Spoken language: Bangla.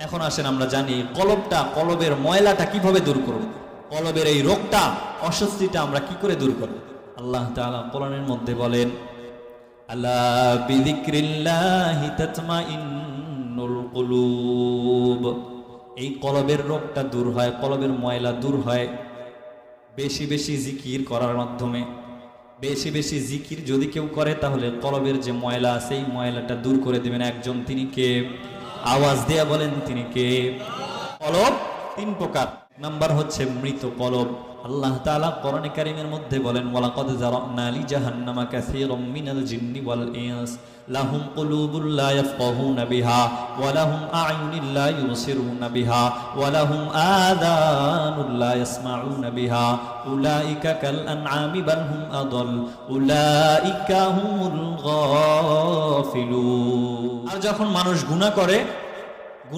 এখন আসেন আমরা জানি কলবের ময়লাটা কিভাবে দূর করব, কলবের এই রোগটা, অস্বস্তিটা আমরা কি করে দূর করব। আল্লাহ তাআলা কোরআনের মধ্যে বলেন, আলা বিযিক্রিল্লাহি তাতমাইন্নুল কুলুব। এই কলবের রোগটা দূর হয়, কলবের ময়লা দূর হয় বেশি বেশি জিকির করার মাধ্যমে। বেশি বেশি জিকির যদি কেউ করে তাহলে কলবের যে ময়লা আছে এই ময়লাটা দূর করে দেবেন একজন। তিনি কে? আওয়াজ দেয়া বলেন, তিনি কে? কলব তিন প্রকার। নাম্বার হচ্ছে মৃত কলব। আল্লাহ তাআলা কোরআনে কারীমের মধ্যে বলেন, ওয়ালাকাদ যারানা লি জাহান্নামা কাসীরাম মিনাল জিন্নি ওয়াল ইনস লাহুম কুলুবুল লা ইয়াফকাহুনা বিহা ওয়া লাহুম আ'য়ুনুন লা ইউবসিরুনা বিহা ওয়া লাহুম আযানুন লা ইয়াসমাউনা বিহা উলাইকা কাল আনআমি বাল হুম আদাল উলাইকা হুমুল গাফিলুন। আর যখন মানুষ গুনাহ করে